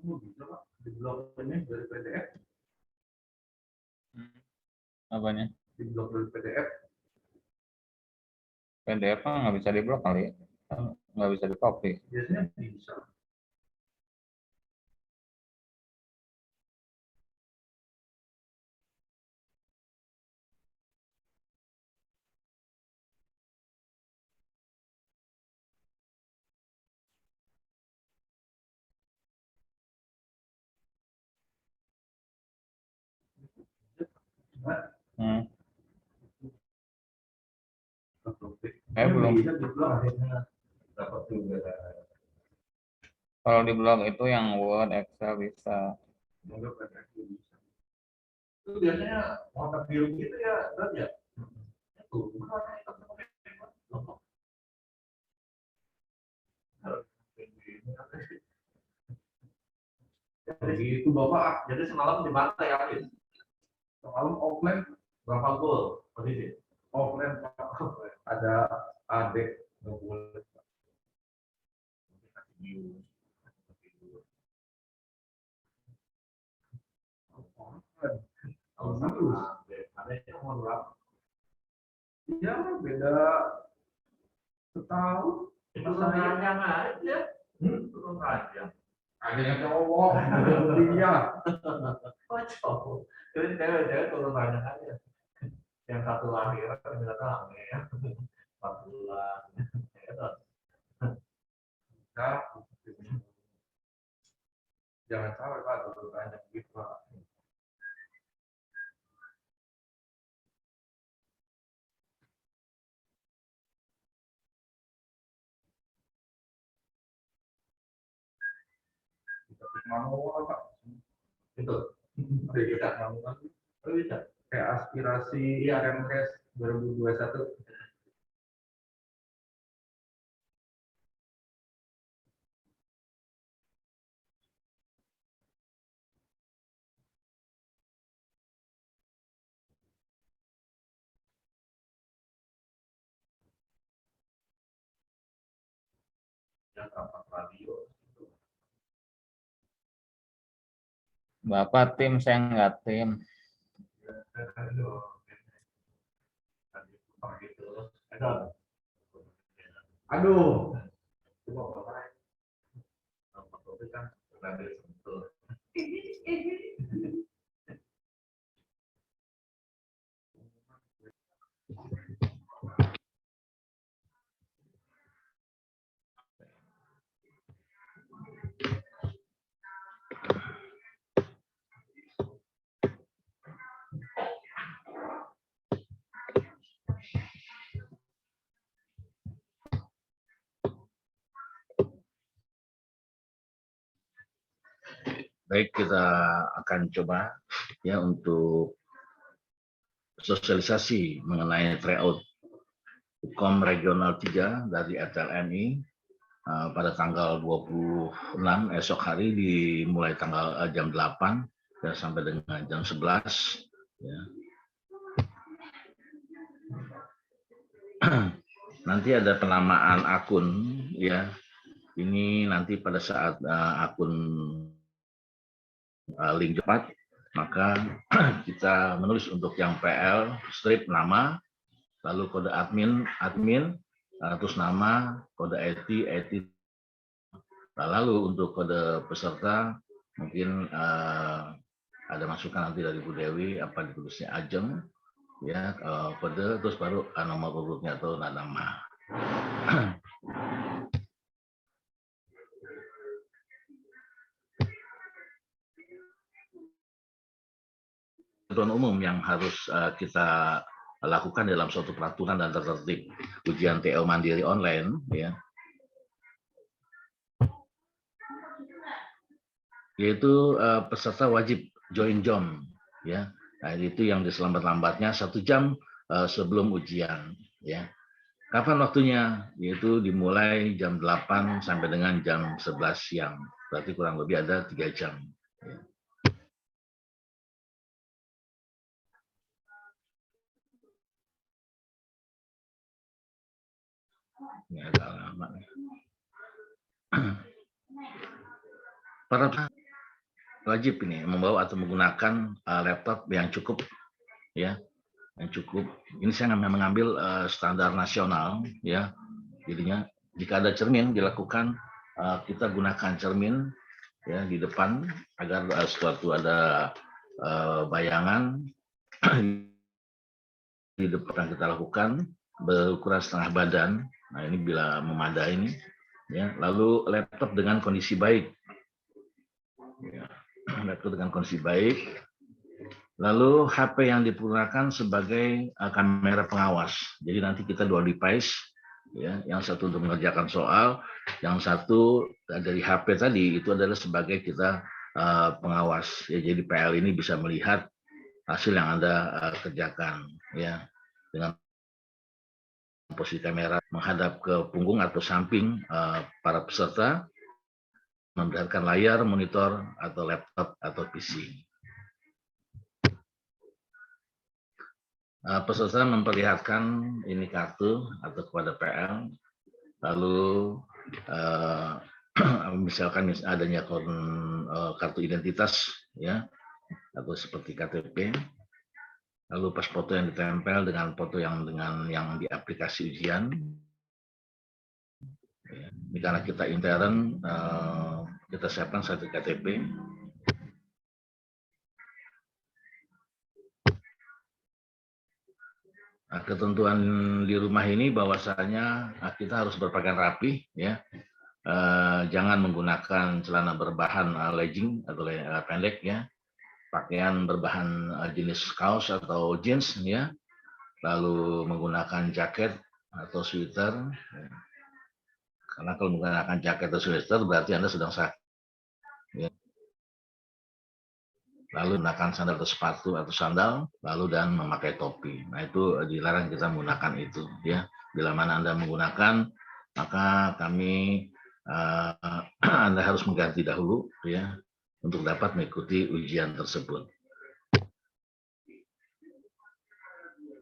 Bisa Pak, di blok ini dari PDF. Apanya? Di blok dari PDF. PDF mah nggak bisa diblok kali ya? Nggak bisa di copy. Biasanya bisa. Hmm. Belum. Bisa di blok akhirnya dapat juga. Kalau di blog itu yang Word, Excel bisa. Itu biasanya warna biru gitu ya, berat ya? Itu jadi itu Bapak, jadi semalam di mana ya, Habis? Semalam offline berapa gol? Posisi? Offline ada adik nggak boleh. Adanya mau berapa? Iya, beda setahun. Itu ranjang aja. Turun ranjang. Ada yang cowok, dia. Oh, cowok. Jadi cewek turun ranjang aja. Yang satu lahir, ternyata hamil. 4 bulan. Nah, jangan sampai Pak turun ranjang gitu Pak. Manual Pak. Itu. Bisa manual. Bisa. Kayak aspirasi Kemkes 2021. Yang rapat radio. Bapak tim, saya nggak tim. Aduh. Coba Bapak. Bapak kan radio sentuh. Baik, kita akan coba ya untuk sosialisasi mengenai tryout Hukum Regional 3 dari RTLNI pada tanggal 26 esok hari dimulai tanggal jam 8 ya, sampai dengan jam 11 ya. Nanti ada penamaan akun ya. Ini nanti pada saat akun link cepat, maka kita menulis untuk yang PL strip nama, lalu kode admin, terus nama, kode IT. Nah, lalu untuk kode peserta mungkin ada masukan nanti dari Bu Dewi apa ditulisnya Ajeng ya, kode terus baru nomor urutnya atau nama. Ketentuan umum yang harus kita lakukan dalam suatu peraturan dan tertib ujian TO mandiri online ya, yaitu peserta wajib join JOM ya. Nah, itu yang diselambat-lambatnya 1 jam sebelum ujian ya. Kapan waktunya? Yaitu dimulai jam 8 sampai dengan jam 11 siang. Berarti kurang lebih ada 3 jam. Ya. Ini agak lama. Para wajib ini membawa atau menggunakan laptop yang cukup, ya, yang cukup. Ini saya mengambil standar nasional, ya. Jadinya jika ada cermin dilakukan, kita gunakan cermin, ya, di depan agar suatu ada bayangan di depan kita lakukan berukuran setengah badan. Nah, ini bila memadai ini, ya. Lalu laptop dengan kondisi baik, ya. Laptop dengan kondisi baik. Lalu HP yang digunakan sebagai kamera pengawas. Jadi nanti kita dua device, ya, yang satu untuk mengerjakan soal, yang satu dari HP tadi itu adalah sebagai kita pengawas. Ya, jadi PL ini bisa melihat hasil yang Anda kerjakan, ya, dengan posisi kamera menghadap ke punggung atau samping para peserta, memperlihatkan layar, monitor, atau laptop atau PC. Peserta memperlihatkan ini kartu atau kepada PL, lalu misalkan adanya kartu identitas, ya, atau seperti KTP, lalu pas foto yang ditempel dengan foto yang di aplikasi ujian. Ini karena kita intern, kita siapkan satu KTP. Nah, ketentuan di rumah ini bahwasanya kita harus berpakaian rapi, ya. Jangan menggunakan celana berbahan legging atau pendek, ya. Pakaian berbahan jenis kaos atau jeans, ya. Lalu menggunakan jaket atau sweater. Ya. Karena kalau menggunakan jaket atau sweater berarti Anda sedang sakit, ya. Lalu menggunakan sandal atau sepatu atau sandal, lalu dan memakai topi. Nah, itu dilarang kita menggunakan itu, ya. Bila mana Anda menggunakan, maka kami Anda harus mengganti dahulu, ya, untuk dapat mengikuti ujian tersebut.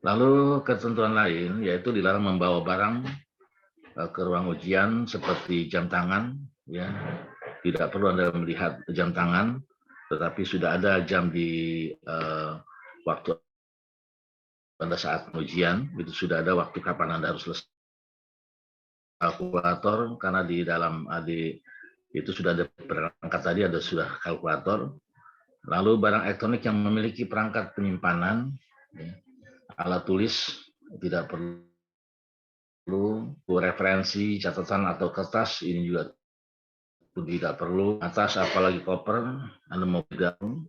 Lalu ketentuan lain yaitu dilarang membawa barang ke ruang ujian seperti jam tangan, ya. Tidak perlu Anda melihat jam tangan, tetapi sudah ada jam di waktu pada saat ujian, itu sudah ada waktu kapan Anda harus selesai. Kalkulator, karena di dalam itu sudah ada perangkat tadi, ada sudah kalkulator. Lalu barang elektronik yang memiliki perangkat penyimpanan, ya, alat tulis, tidak perlu referensi, catatan atau kertas, ini juga tidak perlu. Atas apalagi koper, Anda mau pegang,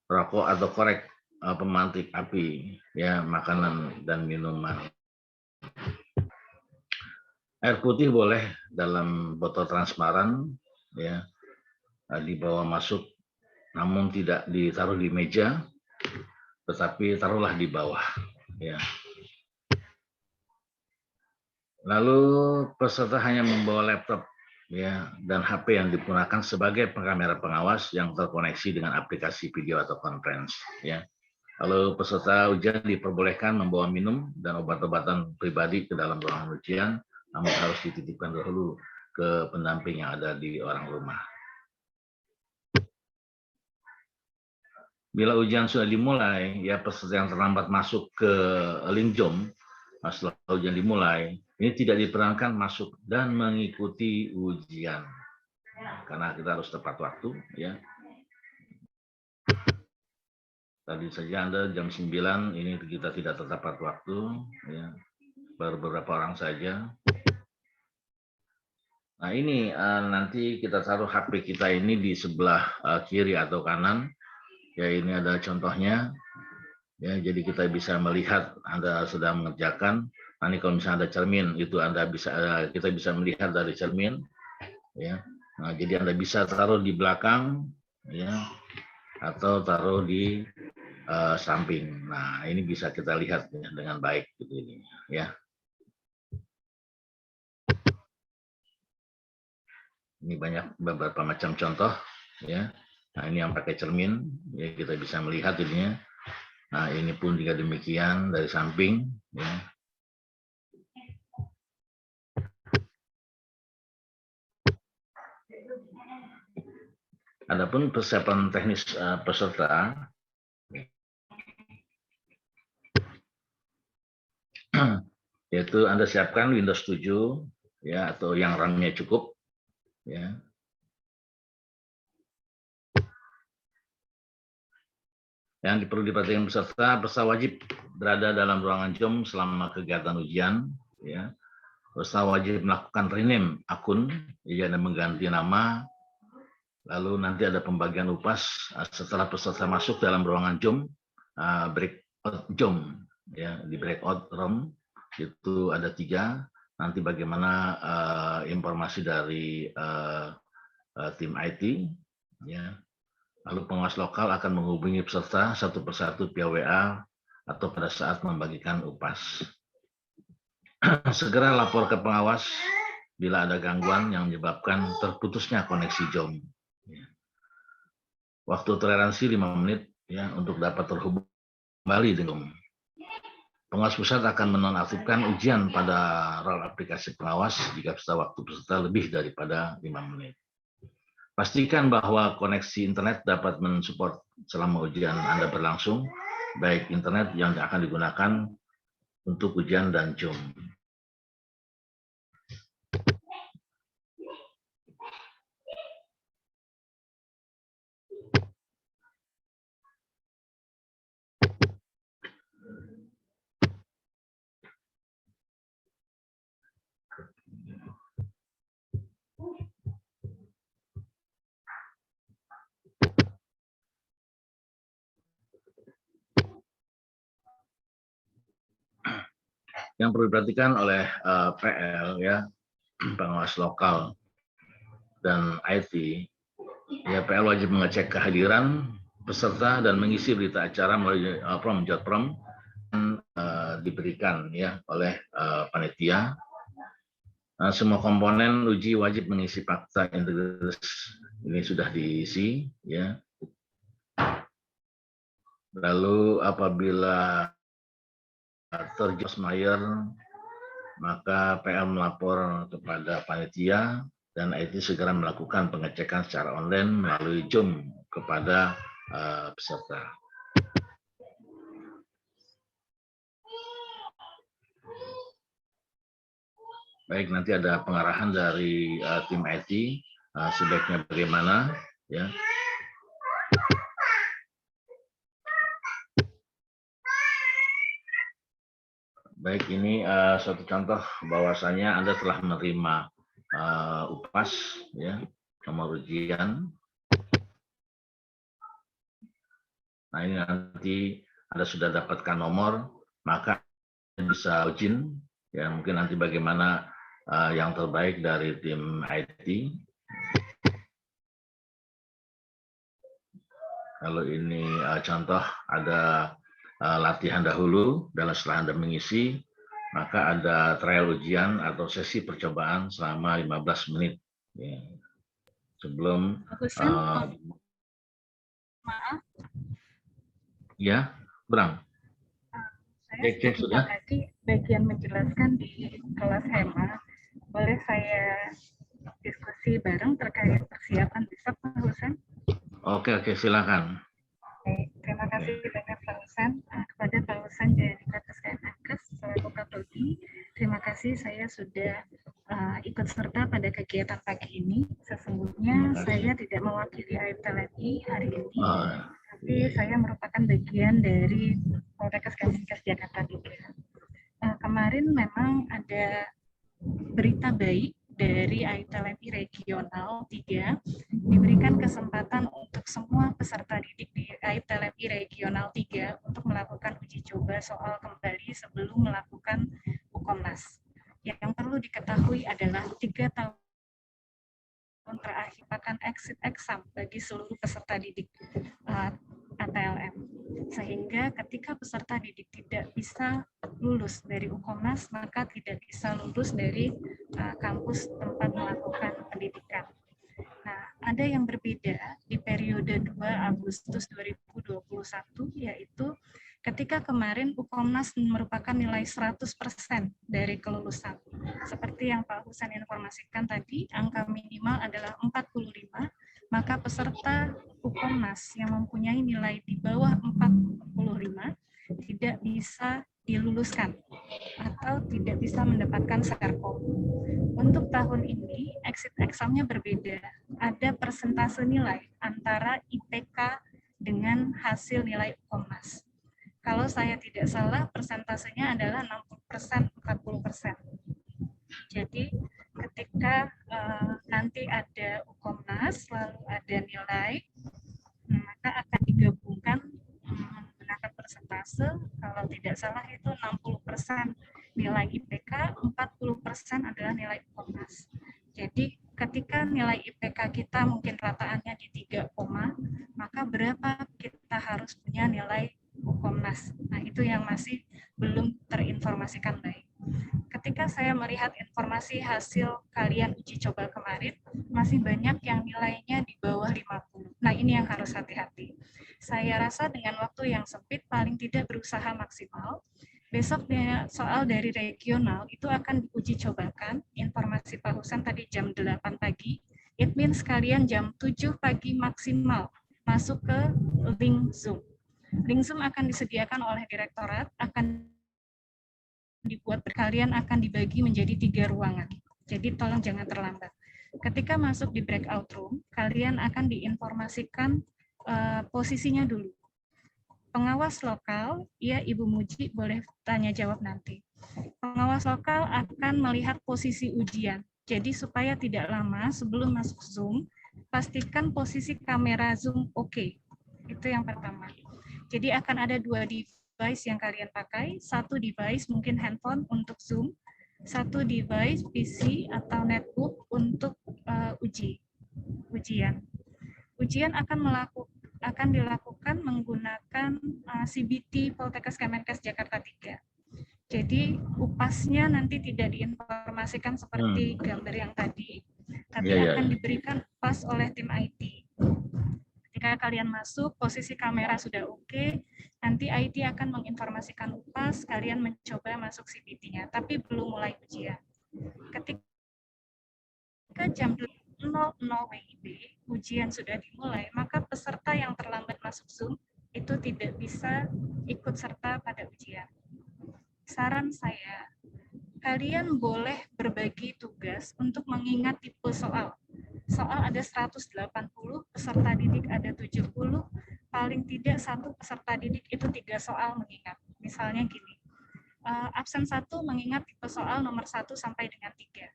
rokok atau korek pemantik api, ya, makanan dan minuman. Air putih boleh dalam botol transparan, ya, dibawa masuk, namun tidak ditaruh di meja, tetapi taruhlah di bawah, ya. Lalu peserta hanya membawa laptop, ya, dan HP yang digunakan sebagai kamera pengawas yang terkoneksi dengan aplikasi video atau conference, ya. Lalu peserta ujian diperbolehkan membawa minum dan obat-obatan pribadi ke dalam ruangan ujian, namun harus dititipkan dahulu ke pendamping yang ada di orang rumah. Bila ujian sudah dimulai, ya, peserta yang terlambat masuk ke Lingjom setelah ujian dimulai, ini tidak diperkenankan masuk dan mengikuti ujian, karena kita harus tepat waktu, ya. Tadi saja Anda jam 9, ini kita tidak tepat waktu, ya. Baru beberapa orang saja. Nah, ini nanti kita taruh HP kita ini di sebelah kiri atau kanan. Ya, ini ada contohnya. Ya, jadi kita bisa melihat Anda sedang mengerjakan. Nanti kalau misalnya ada cermin, itu kita bisa melihat dari cermin. Ya. Nah, jadi Anda bisa taruh di belakang, ya, atau taruh di samping. Nah, ini bisa kita lihat, ya, dengan baik gitu ini, ya. Ini banyak beberapa macam contoh, ya. Nah, ini yang pakai cermin, ya, kita bisa melihat ininya. Nah, ini pun juga demikian dari samping, ya. Adapun persiapan teknis peserta, yaitu Anda siapkan Windows 7 ya, atau yang RAM-nya cukup ya. Yang perlu diperhatikan peserta wajib berada dalam ruangan Zoom selama kegiatan ujian ya. Peserta wajib melakukan rename akun ya, dan mengganti nama. Lalu nanti ada pembagian UPAS setelah peserta masuk dalam ruangan Zoom, breakout Zoom ya, di breakout room itu ada 3. Nanti bagaimana informasi dari tim IT ya. Lalu pengawas lokal akan menghubungi peserta satu persatu via WA atau pada saat membagikan UPAS. Segera lapor ke pengawas bila ada gangguan yang menyebabkan terputusnya koneksi Zoom. Waktu toleransi 5 menit ya untuk dapat terhubung kembali dengan Zoom. Pengawas pusat akan menonaktifkan ujian pada role aplikasi pengawas jika waktu peserta lebih daripada 5 menit. Pastikan bahwa koneksi internet dapat mensupport selama ujian Anda berlangsung, baik internet yang akan digunakan untuk ujian dan Zoom. Yang perlu diperhatikan oleh PL ya, pengawas lokal dan IT, ya PL wajib mengecek kehadiran peserta dan mengisi berita acara melalui prom diberikan ya oleh panitia. Semua komponen uji wajib mengisi fakta integritas, ini sudah diisi ya. Lalu apabila terjadi maka PL melapor kepada panitia dan IT segera melakukan pengecekan secara online melalui Zoom kepada peserta. Baik, nanti ada pengarahan dari tim IT sebaiknya bagaimana ya. Baik, ini suatu contoh bahwasanya Anda telah menerima UPAS ya, nomor ujian. Nah, ini nanti Anda sudah dapatkan nomor, maka bisa ujian ya, mungkin nanti bagaimana yang terbaik dari tim IT. Kalau ini contoh ada latihan dahulu, dan setelah Anda mengisi, maka ada trial ujian atau sesi percobaan selama 15 menit. Ya. Sebelum... maaf. Ya, Bram. Saya sudah tadi bagian menjelaskan di kelas HEMA. Boleh saya diskusi bareng terkait persiapan besok, Pak Husen? Oke, silakan. Terima kasih banyak Pak Husen. Kepada Pak Husen dari KPSKM selaku Kapolri, terima kasih saya sudah ikut serta pada kegiatan pagi ini. Sesungguhnya saya tidak mewakili AIPTLMI hari ini, tapi saya merupakan bagian dari Poltekkes Kemenkes Jakarta 3. Kemarin memang ada berita baik dari AIPTLMI Regional 3, diberikan kesempatan untuk semua peserta didik di AIPTLMI Regional 3 untuk melakukan uji coba soal kembali sebelum melakukan UKOMNAS. Yang perlu diketahui adalah 3 tahun terakhir akan exit exam bagi seluruh peserta didik ATLM. Sehingga ketika peserta didik tidak bisa lulus dari UKOMNAS, maka tidak bisa lulus dari kampus tempat melakukan pendidikan. Nah, ada yang berbeda di periode 2 Agustus 2021, yaitu ketika kemarin UKOMNAS merupakan nilai 100% dari kelulusan. Seperti yang Pak Husen informasikan tadi, angka minimal adalah 45, maka peserta Ukomnas yang mempunyai nilai di bawah 45 tidak bisa diluluskan atau tidak bisa mendapatkan Serkom. Untuk tahun ini, exit examnya berbeda. Ada persentase nilai antara IPK dengan hasil nilai Ukomnas. Kalau saya tidak salah, persentasenya adalah 60%, 40%. Jadi, ketika nanti ada Ukomnas, lalu ada nilai, maka akan digabungkan menggunakan persentase. Kalau tidak salah itu 60% nilai IPK, 40% adalah nilai Ukomnas. Jadi ketika nilai IPK kita mungkin rataannya di 3, maka berapa kita harus punya nilai Ukomnas. Nah, itu yang masih belum terinformasikan baik. Ketika saya melihat informasi hasil kalian uji coba kemarin, masih banyak yang nilainya di bawah 50. Nah, ini yang harus hati-hati. Saya rasa dengan waktu yang sempit, paling tidak berusaha maksimal. Besok soal dari regional itu akan diuji cobakan. Informasi Pak Husan tadi jam 8 pagi. It means kalian jam 7 pagi maksimal masuk ke link Zoom. Link Zoom akan disediakan oleh direktorat, akan dibuat kalian akan dibagi menjadi 3 ruangan. Jadi tolong jangan terlambat. Ketika masuk di breakout room, kalian akan diinformasikan posisinya dulu. Pengawas lokal, ya Ibu Muji boleh tanya jawab nanti. Pengawas lokal akan melihat posisi ujian. Jadi supaya tidak lama sebelum masuk Zoom, pastikan posisi kamera Zoom oke. Itu yang pertama. Jadi akan ada 2 device yang kalian pakai, satu device mungkin handphone untuk Zoom, satu device PC atau netbook untuk ujian. Ujian akan dilakukan menggunakan CBT Poltekkes Kemenkes Jakarta 3. Jadi upasnya nanti tidak diinformasikan seperti gambar yang tadi, tapi akan diberikan upas oleh tim IT. Ketika kalian masuk, posisi kamera sudah oke, nanti IT akan menginformasikan upas, kalian mencoba masuk CBT-nya, tapi belum mulai ujian. Ketika jam 00 WIB, ujian sudah dimulai, maka peserta yang terlambat masuk Zoom itu tidak bisa ikut serta pada ujian. Saran saya, kalian boleh berbagi tugas untuk mengingat tipe soal. Soal ada 180, peserta didik ada 70, paling tidak satu peserta didik itu 3 soal mengingat. Misalnya gini, absen 1 mengingat tipe soal nomor 1 sampai dengan 3.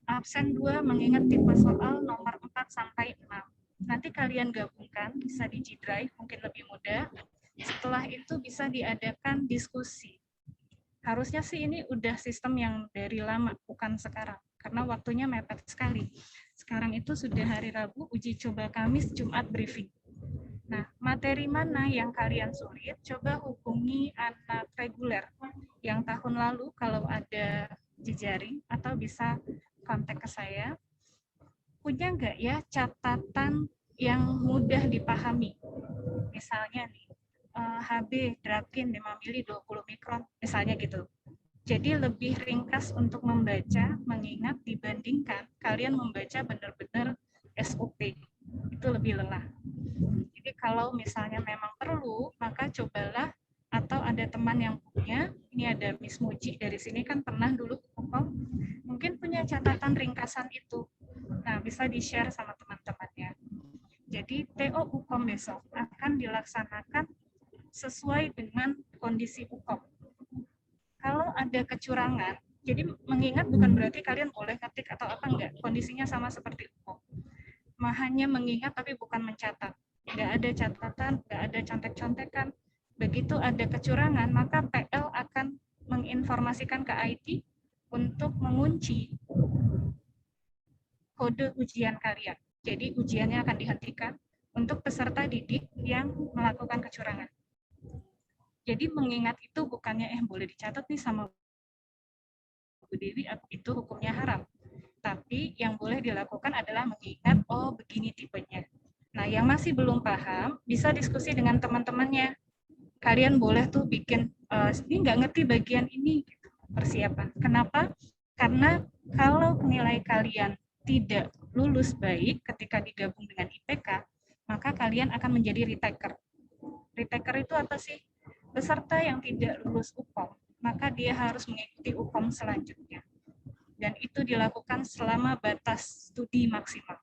Absen 2 mengingat tipe soal nomor 4 sampai 6. Nanti kalian gabungkan, bisa di G Drive, mungkin lebih mudah. Setelah itu bisa diadakan diskusi. Harusnya sih ini udah sistem yang dari lama, bukan sekarang. Karena waktunya mepet sekali. Sekarang itu sudah hari Rabu, uji coba Kamis, Jumat briefing. Nah, materi mana yang kalian sulit, coba hubungi anak reguler. Yang tahun lalu kalau ada jejaring, atau bisa kontak ke saya. Punya nggak ya catatan yang mudah dipahami? Misalnya nih, HB, Drakin, 5 mili, 20 mikron, misalnya gitu. Jadi lebih ringkas untuk membaca, mengingat dibandingkan kalian membaca benar-benar SOP. Itu lebih lelah. Jadi kalau misalnya memang perlu, maka cobalah, atau ada teman yang punya, ini ada Miss Muji dari sini kan pernah dulu Ukom, mungkin punya catatan ringkasan itu. Nah, bisa di-share sama teman-temannya. Jadi TO Ukom besok akan dilaksanakan sesuai dengan kondisi Ukom. Kalau ada kecurangan, jadi mengingat bukan berarti kalian boleh ketik atau apa, enggak. Kondisinya sama seperti Ukom. Hanya mengingat tapi bukan mencatat. Enggak ada catatan, enggak ada contek-contekan. Begitu ada kecurangan, maka PL akan menginformasikan ke IT untuk mengunci kode ujian kalian. Jadi ujiannya akan dihentikan untuk peserta didik yang melakukan kecurangan. Jadi mengingat itu bukannya boleh dicatat nih sama Bu Dewi, itu hukumnya haram. Tapi yang boleh dilakukan adalah mengingat, oh begini tipenya. Nah, yang masih belum paham, bisa diskusi dengan teman-temannya. Kalian boleh tuh bikin, ini nggak ngerti bagian ini, gitu, persiapan. Kenapa? Karena kalau nilai kalian tidak lulus baik ketika digabung dengan IPK, maka kalian akan menjadi retaker. Retaker itu apa sih? Peserta yang tidak lulus UKOM, maka dia harus mengikuti UKOM selanjutnya. Dan itu dilakukan selama batas studi maksimal.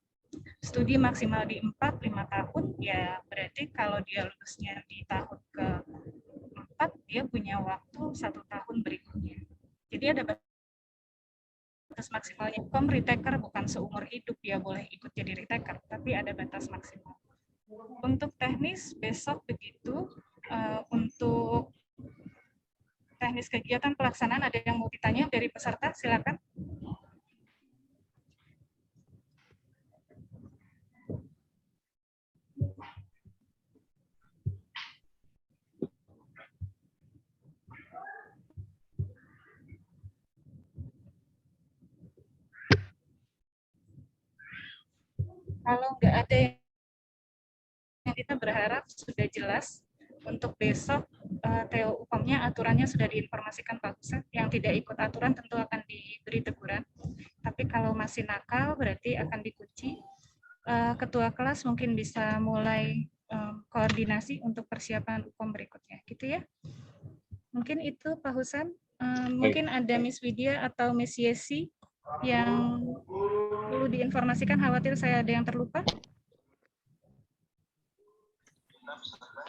Studi maksimal di 4-5 tahun, ya berarti kalau dia lulusnya di tahun ke-4, dia punya waktu 1 tahun berikutnya. Jadi ada batas maksimalnya. UKOM retaker bukan seumur hidup dia boleh ikut jadi retaker, tapi ada batas maksimal. Untuk teknis, besok begitu. Untuk teknis kegiatan pelaksanaan, ada yang mau ditanya dari peserta? Silakan. Kalau nggak ada yang kita berharap sudah jelas untuk besok TO UKOM-nya aturannya sudah diinformasikan Pak Pusat. Yang tidak ikut aturan tentu akan diberi teguran. Tapi kalau masih nakal berarti akan dikunci. Ketua kelas mungkin bisa mulai koordinasi untuk persiapan UKOM berikutnya, gitu ya. Mungkin itu Pak Husan. Mungkin ada Miss Widya atau Miss Yesi yang perlu diinformasikan, khawatir saya ada yang terlupa.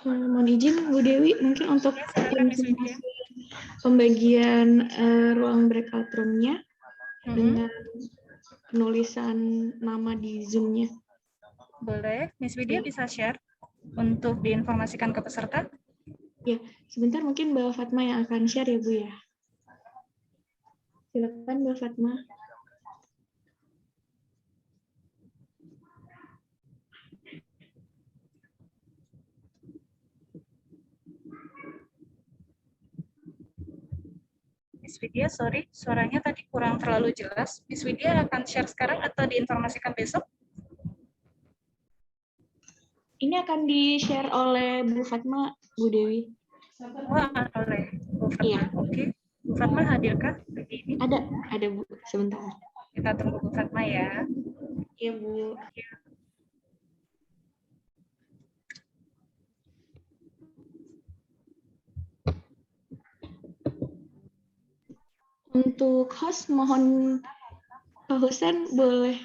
Mohon izin Bu Dewi, mungkin untuk informasi pembagian ruang breakout room-nya dengan penulisan nama di Zoom-nya. Boleh, Miss Widya bisa share untuk diinformasikan ke peserta? Ya, sebentar mungkin Mbak Fatma yang akan share ya Bu ya. Silakan Mbak Fatma. Miss Widya, sorry, suaranya tadi kurang terlalu jelas. Miss Widya akan share sekarang atau diinformasikan besok? Ini akan di-share oleh Bu Fatma, Bu Dewi. Wah, oleh Bu Fatma. Iya. Oke. Bu Fatma hadirkah pagi ini? Ada Bu, sebentar. Kita tunggu Bu Fatma ya. Iya Bu. Untuk host, mohon Pak Husen boleh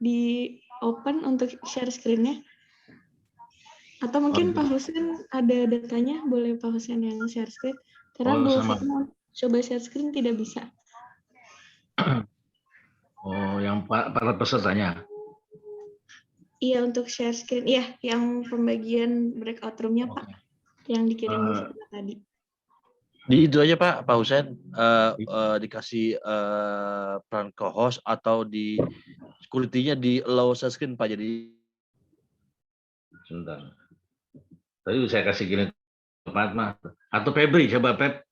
di-open untuk share screen-nya. Atau mungkin Pak Husen ada datanya, boleh Pak Husen yang share screen. Karena Bu Fatma coba share screen tidak bisa. Oh, yang para pesertanya? Iya, untuk share screen. Iya, yang pembagian breakout room-nya Pak. Yang dikirim Bu Fatma tadi. Di itu aja Pak Husen, dikasih peran co-host atau di security-nya di allow share screen Pak, jadi. Sebentar. Tadi saya kasih gini Pak Fatma. Atau Febri, coba Feb.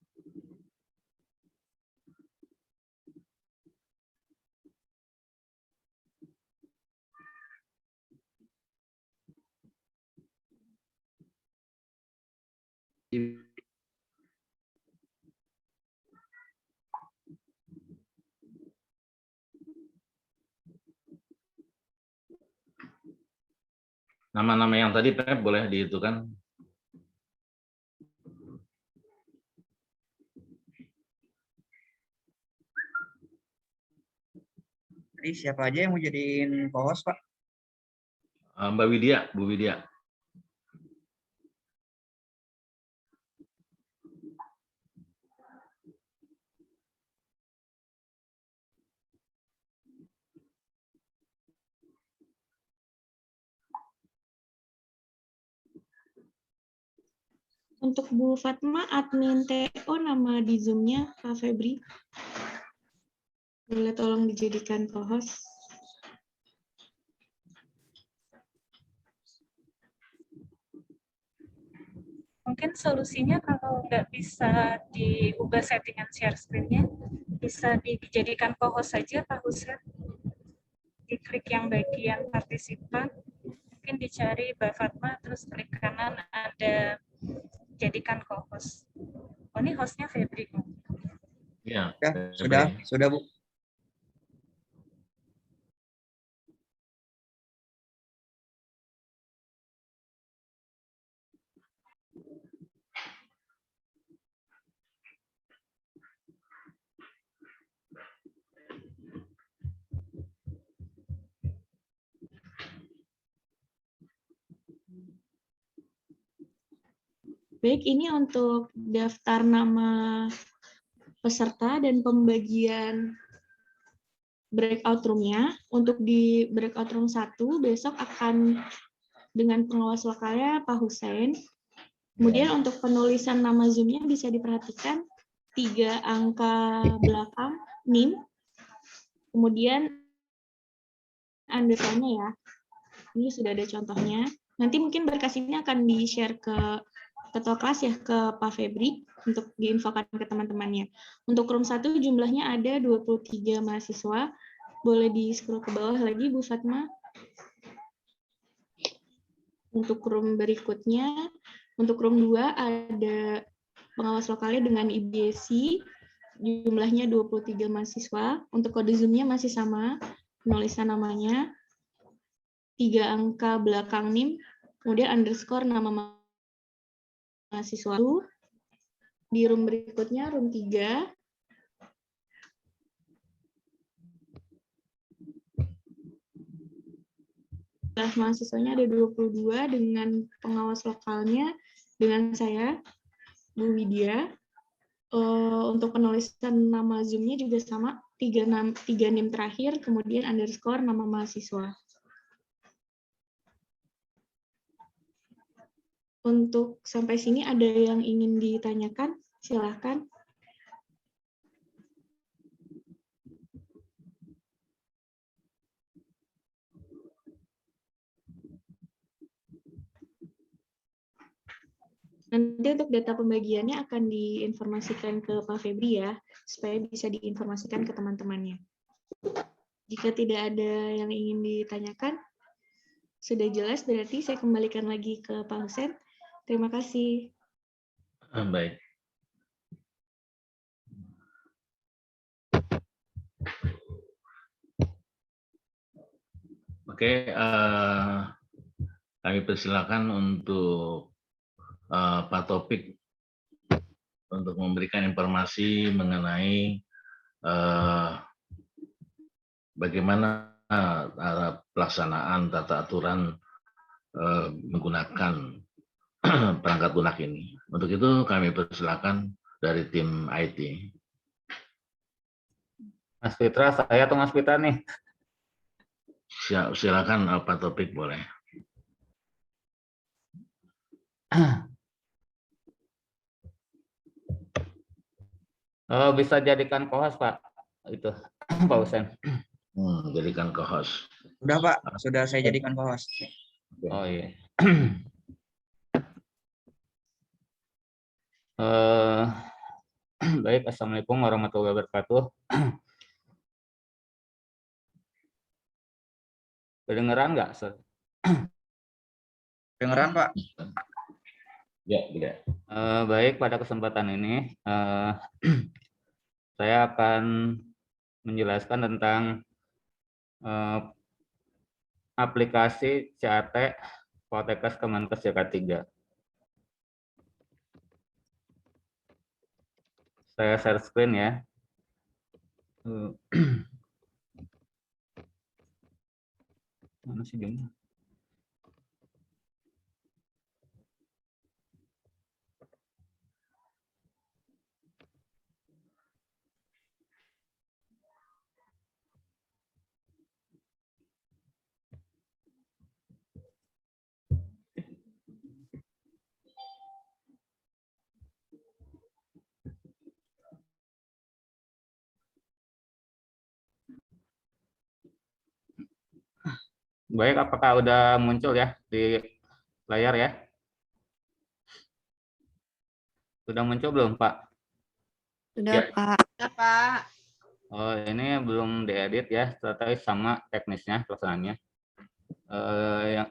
Nama-nama yang tadi Pep boleh dihitungkan. Jadi siapa aja yang mau jadiin co-host Pak? Mbak Widya, Bu Widya. Untuk Bu Fatma, admin TO nama di Zoom-nya Kak Febri. Boleh tolong dijadikan co-host. Mungkin solusinya kalau nggak bisa diubah settingan share screen-nya, bisa dijadikan co-host saja Pak Husen. Diklik yang bagian partisipan, mungkin dicari Mbak Fatma, terus klik kanan ada jadikan co-host. Oh, ini hostnya Febri. Ya, sudah Bu. Baik, ini untuk daftar nama peserta dan pembagian breakout room-nya. Untuk di breakout room 1 besok akan dengan pengawas lokalnya Pak Hussein. Kemudian untuk penulisan nama Zoom-nya bisa diperhatikan 3 angka belakang NIM. Kemudian underscore-nya ya. Ini sudah ada contohnya. Nanti mungkin berkas ini akan di-share ke ketua kelas ya, ke Pak Febri untuk diinfokan ke teman-temannya. Untuk room 1 jumlahnya ada 23 mahasiswa. Boleh di-scroll ke bawah lagi Bu Fatma. Untuk room berikutnya, untuk room 2 ada pengawas lokalnya dengan IBC, jumlahnya 23 mahasiswa. Untuk kode Zoom-nya masih sama, penulisan namanya, 3 angka belakang NIM, kemudian underscore nama mahasiswa. Di room berikutnya, room 3, mahasiswanya ada 22 dengan pengawas lokalnya, dengan saya, Bu Widya. Untuk penulisan nama Zoom-nya juga sama, 3 NIM terakhir, kemudian underscore nama mahasiswa. Untuk sampai sini ada yang ingin ditanyakan? Silahkan. Nanti untuk data pembagiannya akan diinformasikan ke Pak Febri ya, supaya bisa diinformasikan ke teman-temannya. Jika tidak ada yang ingin ditanyakan, sudah jelas, berarti saya kembalikan lagi ke Pak Hussein. Terima kasih. Baik. Oke, kami persilakan untuk Pak Topik untuk memberikan informasi mengenai bagaimana pelaksanaan tata aturan menggunakan perangkat lunak ini. Untuk itu kami persilakan dari tim IT. Mas Fitra, saya atau Mas Fitra nih? Silakan Pak Topik boleh. Bisa jadikan co-host Pak, itu Pak Hussein. Jadikan co-host. Sudah Pak, sudah saya jadikan co-host. Oh iya. Baik, Assalamualaikum warahmatullahi wabarakatuh. Kedengeran nggak, Sir? Dengeran Pak? Ya, tidak. Baik, pada kesempatan ini saya akan menjelaskan tentang aplikasi CAT Poltekkes Kemenkes Jakarta 3. Saya share screen ya. Mana sih dia? Baik, apakah udah muncul ya di layar ya? Sudah muncul belum, Pak? Sudah, Ya. Pak. Sudah, Pak. Oh, ini belum diedit ya, terkait sama teknisnya pelaksanaannya. Yang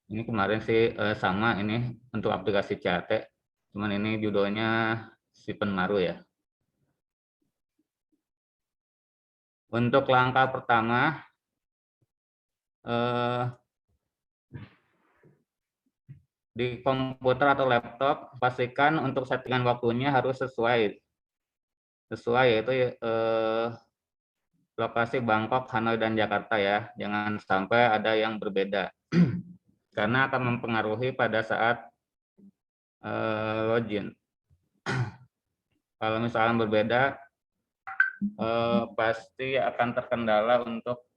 ini kemarin sih sama ini untuk aplikasi CAT, cuman ini judulnya si Penmaru ya. Untuk langkah pertama, di komputer atau laptop, pastikan untuk settingan waktunya harus sesuai yaitu lokasi Bangkok, Hanoi, dan Jakarta ya. Jangan sampai ada yang berbeda. karena akan mempengaruhi pada saat login. Kalau misalkan berbeda, pasti akan terkendala untuk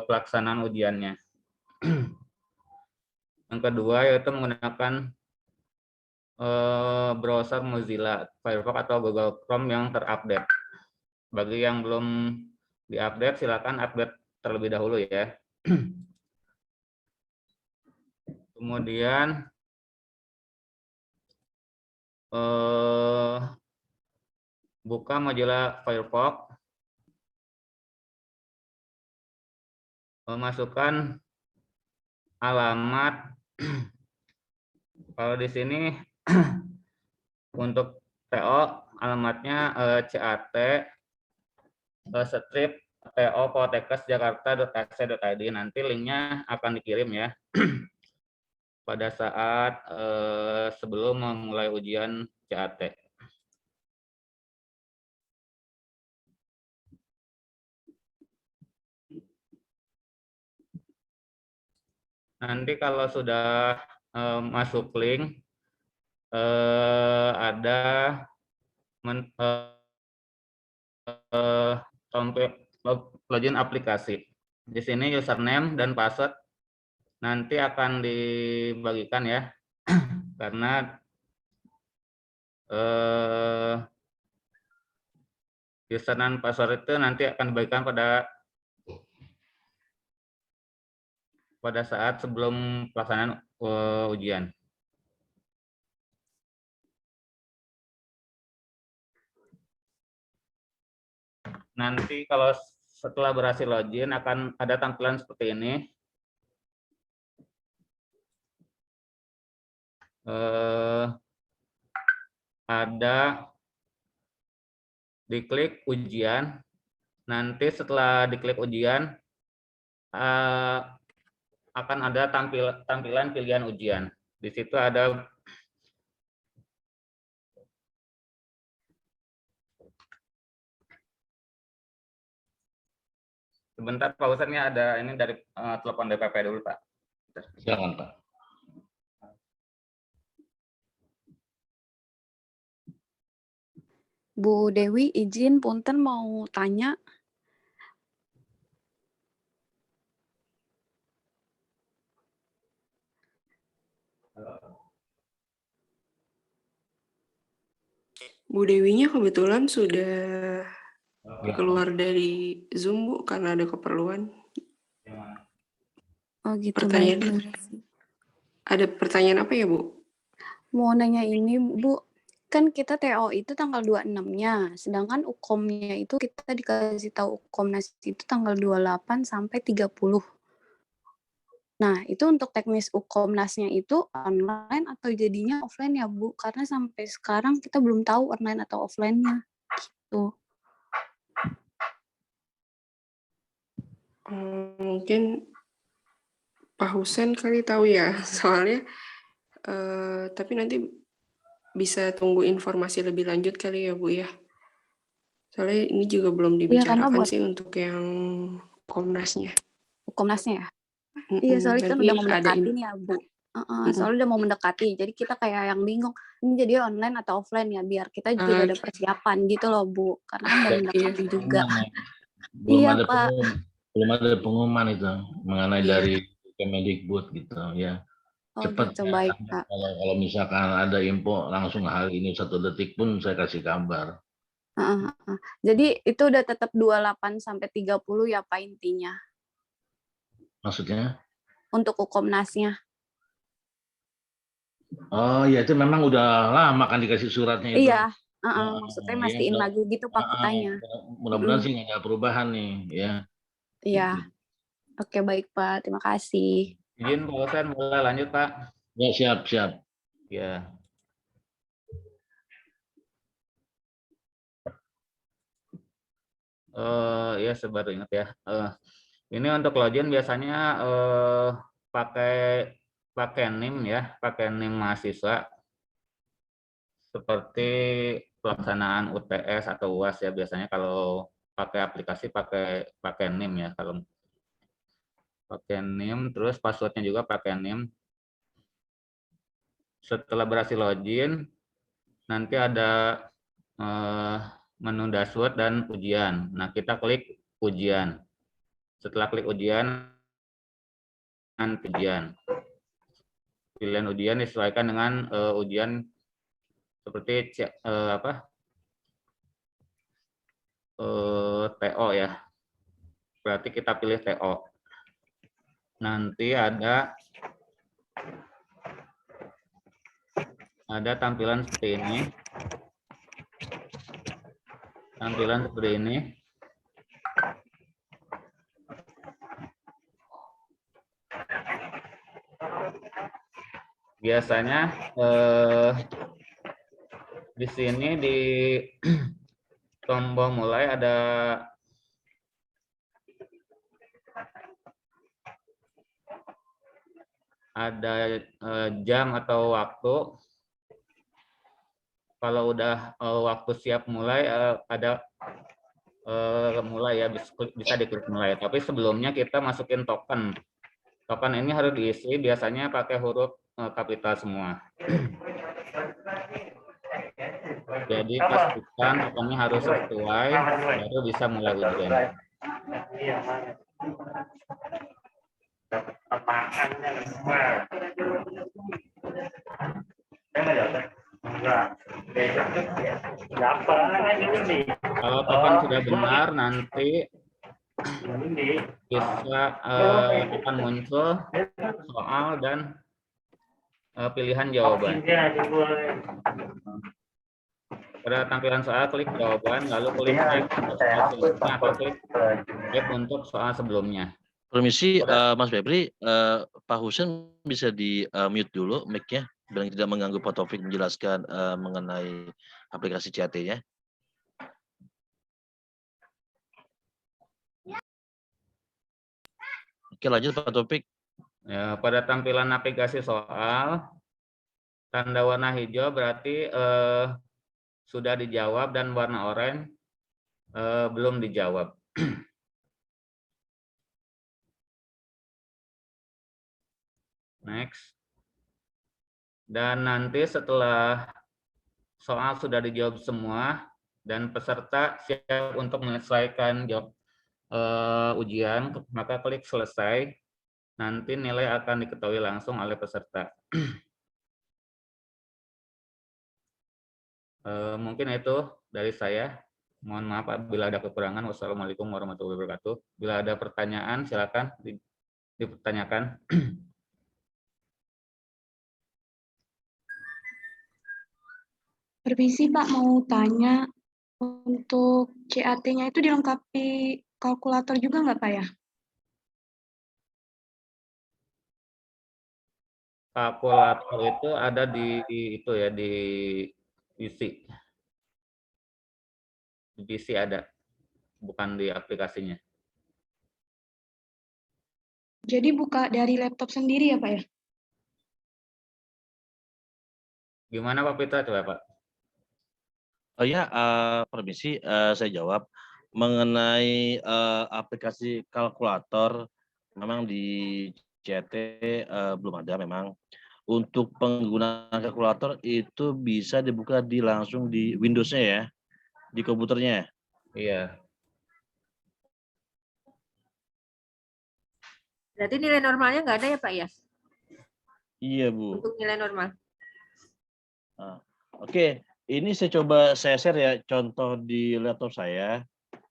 pelaksanaan ujiannya. Yang kedua yaitu menggunakan browser Mozilla Firefox atau Google Chrome yang terupdate. Bagi yang belum diupdate, silakan update terlebih dahulu ya. Kemudian buka Mozilla Firefox, masukkan alamat. Kalau di sini untuk TO alamatnya CAT strip TO Poltekkes Jakarta.ac.id. Nanti linknya akan dikirim ya pada saat sebelum memulai ujian CAT. Nanti kalau sudah masuk link, ada login aplikasi. Di sini username dan password nanti akan dibagikan ya, karena username dan password itu nanti akan dibagikan pada saat sebelum pelaksanaan ujian. Nanti kalau setelah berhasil login akan ada tampilan seperti ini. Ada diklik ujian. Nanti setelah diklik ujian akan ada tampilan pilihan ujian. Di situ ada sebentar Pak Ustadz, ada ini dari telepon DPP dulu Pak. Silakan Pak. Bu Dewi, izin punten mau tanya. Bu Dewinya kebetulan sudah keluar dari Zoom, Bu, karena ada keperluan. Oh gitu, Pertanyaan, baik. ada pertanyaan apa ya, Bu? Mau nanya ini, Bu. Kan kita TO itu tanggal 26-nya, sedangkan UKOM-nya itu kita dikasih tahu UKOMNAS itu tanggal 28 sampai 30. Nah, itu untuk teknis UKOMNAS-nya itu online atau jadinya offline ya, Bu? Karena sampai sekarang kita belum tahu online atau offline-nya. Gitu. Mungkin Pak Husen kali tahu ya, soalnya tapi nanti bisa tunggu informasi lebih lanjut kali ya, Bu ya. Soalnya ini juga belum dibicarakan sih untuk yang Komnasnya. UKOMNAS-nya ya? Iya, soalnya kan udah mau mendekati nih ya, Bu. Soalnya udah mau mendekati, jadi kita kayak yang bingung, ini jadi online atau offline ya, biar kita juga ada persiapan gitu loh, Bu. Karena kan udah mendekati juga. Iya, Pak. Belum ada pengumuman itu mengenai dari Kemendikbud gitu ya. Cepat gitu, baik, Pak. Kalau misalkan ada info langsung hari ini 1 detik pun saya kasih kabar. Jadi itu udah tetap 28 sampai 30 ya Pak intinya. Maksudnya? Untuk UKOMNAS-nya. Oh ya, itu memang udah lama kan dikasih suratnya itu. Iya, maksudnya mastiin lagi gitu Pak kitanya. Mudah-mudahan sih nggak ada perubahan nih ya. Iya. Oke, baik Pak, terima kasih. Izin Pak Husen, mulai lanjut Pak. Ya, siap. Ya. Ya, saya baru ingat ya. Ini untuk login biasanya pakai NIM ya, pakai NIM mahasiswa. Seperti pelaksanaan UTS atau UAS ya, biasanya kalau pakai aplikasi pakai NIM ya. Kalau pakai NIM, terus passwordnya juga pakai NIM. Setelah berhasil login, nanti ada menu dashboard dan ujian. Nah, kita klik ujian. Setelah klik ujian, pilihan ujian disesuaikan dengan ujian seperti TO ya. Berarti kita pilih TO. Nanti ada tampilan seperti ini. Biasanya di sini di tombol mulai ada jam atau waktu. Kalau udah waktu siap mulai, ada mulai ya, bisa diklik mulai. Tapi sebelumnya kita masukin token. Token ini harus diisi, biasanya pakai huruf kapital semua. Jadi pastikan tokennya harus sesuai, baru bisa mulai ujian. Kalau token sudah benar, nanti bisa akan muncul soal dan pilihan jawaban. Pada tampilan soal, klik jawaban, lalu klik F untuk soal selanjutnya atau klik F untuk soal sebelumnya. Permisi, Mas Febri, Pak Husen bisa di mute dulu mic-nya, biar tidak mengganggu Pak Taufik menjelaskan mengenai aplikasi CAT-nya. Oke, lanjut Pak Taufik. Ya, pada tampilan aplikasi soal, tanda warna hijau berarti sudah dijawab dan warna oranye belum dijawab. Next. Dan nanti setelah soal sudah dijawab semua dan peserta siap untuk menyelesaikan ujian, maka klik selesai. Nanti nilai akan diketahui langsung oleh peserta. Mungkin itu dari saya. Mohon maaf apabila ada kekurangan. Wassalamualaikum warahmatullahi wabarakatuh. Bila ada pertanyaan, silakan dipertanyakan. Permisi Pak, mau tanya, untuk CAT-nya itu dilengkapi kalkulator juga nggak Pak ya? Kalkulator itu ada di itu ya, di PC. Di PC ada, bukan di aplikasinya. Jadi buka dari laptop sendiri ya Pak ya? Gimana Pak Pitra coba Pak? Oh ya, permisi, saya jawab mengenai aplikasi kalkulator. Memang di CAT belum ada memang. Untuk penggunaan kalkulator itu bisa dibuka langsung di Windows-nya ya, di komputernya. Iya. Berarti nilai normalnya nggak ada ya Pak ya? Iya Bu. Untuk nilai normal. Oke, ini saya coba share ya contoh di laptop saya.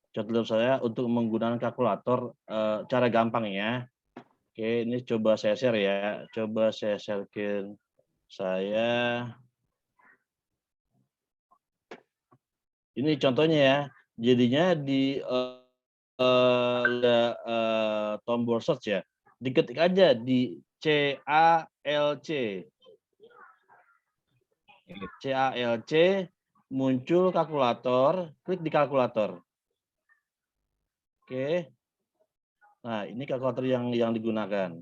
Contoh laptop saya untuk menggunakan kalkulator cara gampangnya. Oke, ini coba saya share ya. Coba saya sharekan saya. Ini contohnya ya. Jadinya di tombol search ya. Diketik aja di CALC. CALC, muncul kalkulator, klik di kalkulator. Oke. Nah, ini kalkulator yang digunakan.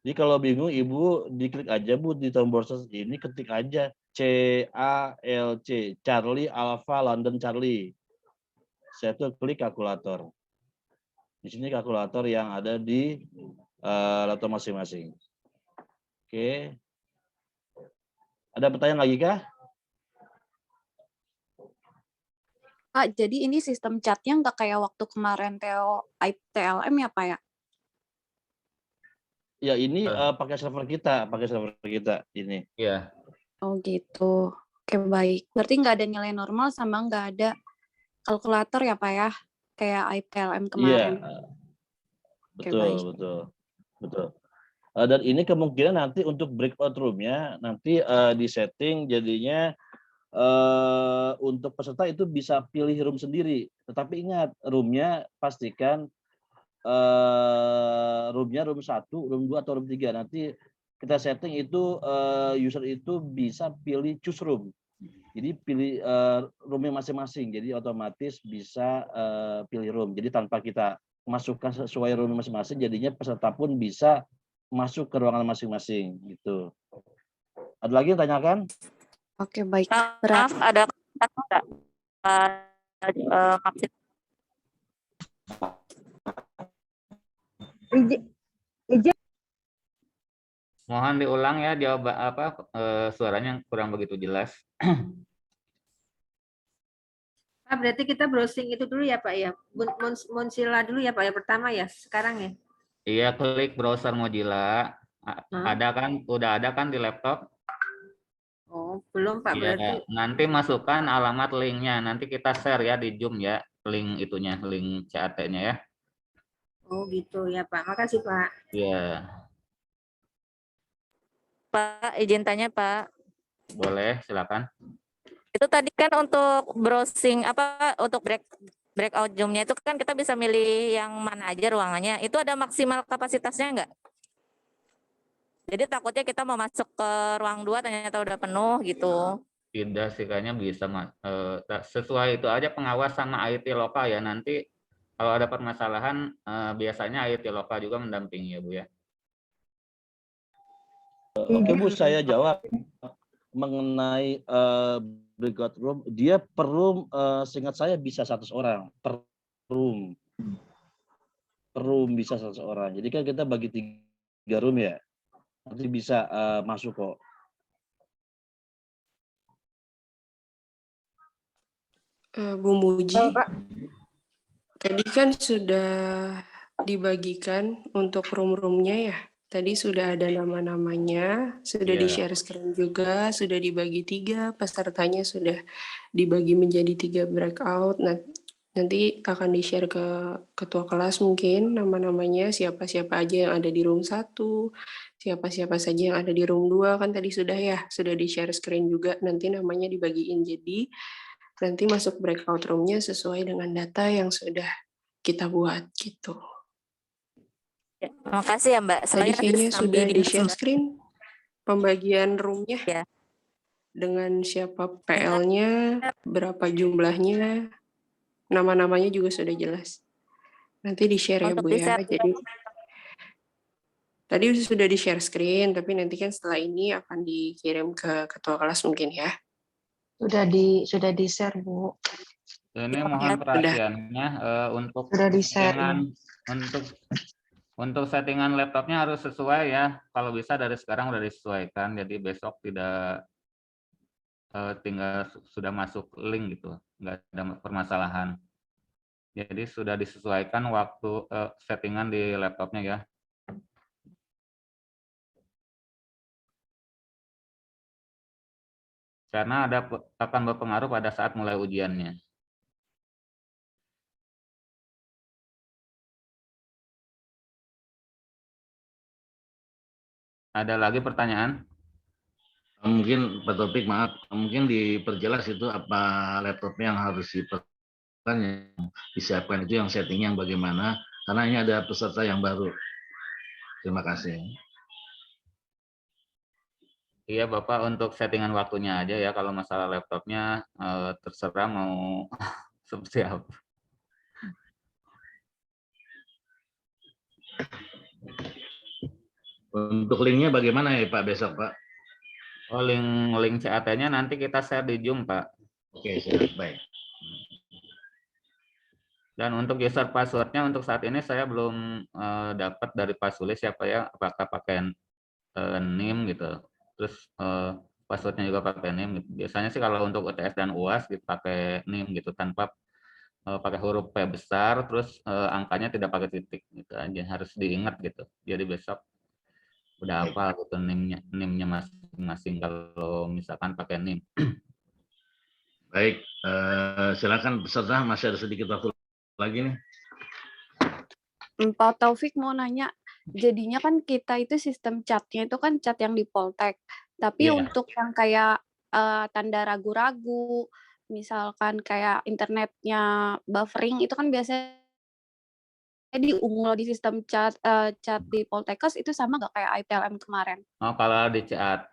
Jadi kalau bingung Ibu diklik aja Bu di tombol search ini, ketik aja CALC, Charlie Alpha London Charlie. Saya tuh klik kalkulator. Di sini kalkulator yang ada di laptop masing-masing. Oke. Ada pertanyaan lagi kah? Pak, jadi ini sistem chatnya nggak kayak waktu kemarin TLM ya Pak ya? Ya ini pakai server kita ini. Iya. Oh gitu. Oke baik. Berarti nggak ada nilai normal sama nggak ada kalkulator ya Pak ya? Kayak IPLM kemarin. Iya. Oke, Betul, baik. betul. Dan ini kemungkinan nanti untuk breakout room-nya nanti di setting jadinya untuk peserta itu bisa pilih room sendiri. Tetapi ingat, room-nya pastikan room-nya room 1, room 2 atau room 3. Nanti kita setting itu user itu bisa pilih choose room. Jadi pilih room-nya masing-masing. Jadi otomatis bisa pilih room. Jadi tanpa kita masukkan sesuai room masing-masing, jadinya peserta pun bisa masuk ke ruangan masing-masing gitu. Ada lagi yang tanyakan? Oke baik. Maaf, ada enggak? Mohon diulang ya jawab suaranya kurang begitu jelas. Pak, berarti kita browsing itu dulu ya Pak ya. Mozilla dulu ya Pak ya pertama ya sekarang ya. Iya, klik browser Mozilla. Ada kan? Udah ada kan di laptop? Oh, belum Pak Iya, berarti. nanti masukkan alamat linknya. Nanti kita share ya di Zoom ya, link itunya, link CAT-nya ya. Oh gitu ya Pak. Makasih Pak. Iya. Pak, izin tanya Pak. Boleh, silakan. Itu tadi kan untuk browsing untuk breakout Zoom-nya itu kan kita bisa milih yang mana aja ruangannya. Itu ada maksimal kapasitasnya enggak? Jadi takutnya kita mau masuk ke ruang 2 ternyata udah penuh gitu. Tidak sih, kayaknya bisa sesuai itu aja pengawas sama IT lokal ya. Nanti kalau ada permasalahan biasanya IT lokal juga mendampingi ya Bu ya. Oke Bu, saya jawab mengenai breakout room. Dia per room, seingat saya bisa 100 orang per room. Per room bisa 100 orang. Jadi kan kita bagi 3 room ya. Nanti bisa masuk kok. Bu Muji, tadi kan sudah dibagikan untuk room-roomnya ya. Tadi sudah ada nama-namanya, sudah di-share screen juga, sudah dibagi 3, pesertanya sudah dibagi menjadi 3 breakout. Nah, nanti akan di-share ke ketua kelas mungkin nama-namanya, siapa-siapa aja yang ada di room 1, siapa-siapa saja yang ada di room 2, kan tadi sudah ya, sudah di-share screen juga, nanti namanya dibagiin. Jadi nanti masuk breakout room-nya sesuai dengan data yang sudah kita buat gitu. Ya, makasih ya Mbak. Tadi kayaknya sudah di-share screen pembagian room-nya ya. Dengan siapa PL-nya, berapa jumlahnya, nama-namanya juga sudah jelas. Nanti di-share ya Bu ya. Jadi tadi sudah di-share screen, tapi nanti kan setelah ini akan dikirim ke ketua kelas mungkin ya. Sudah di-share Bu. Ini mohon perhatiannya untuk Sudah di-share. Untuk settingan laptopnya harus sesuai ya. Kalau bisa dari sekarang udah disesuaikan. Jadi besok tidak tinggal sudah masuk link gitu, nggak ada permasalahan. Jadi sudah disesuaikan waktu settingan di laptopnya ya. Karena akan berpengaruh pada saat mulai ujiannya. Ada lagi pertanyaan? Mungkin Pak Topik, maaf, mungkin diperjelas itu apa laptopnya yang harus disiapkan itu yang setting yang bagaimana, karena ini ada peserta yang baru. Terima kasih. Iya Bapak, untuk settingan waktunya aja ya, kalau masalah laptopnya terserah mau seperti apa. Untuk linknya bagaimana ya Pak besok Pak? Oh, link CAT-nya nanti kita share di Zoom Pak. Oke, siap, baik. Dan untuk user passwordnya untuk saat ini saya belum dapat dari Pak Sulis siapa ya, apakah pakai NIM gitu. Terus passwordnya juga pakai NIM gitu. Biasanya sih kalau untuk UTS dan UAS dipakai NIM gitu tanpa pakai huruf P besar, terus angkanya tidak pakai titik gitu aja, harus diingat gitu. Jadi besok udah apa gitu NIM-nya masing-masing kalau misalkan pakai NIM. Baik, silakan peserta, masih ada sedikit waktu lagi nih. Pak Taufik mau nanya, jadinya kan kita itu sistem chatnya itu kan chat yang di Poltek, tapi untuk yang kayak tanda ragu-ragu, misalkan kayak internetnya buffering itu kan biasanya diunggul di sistem chat di Poltekkes itu sama nggak kayak IPLM kemarin? Oh, kalau di CAT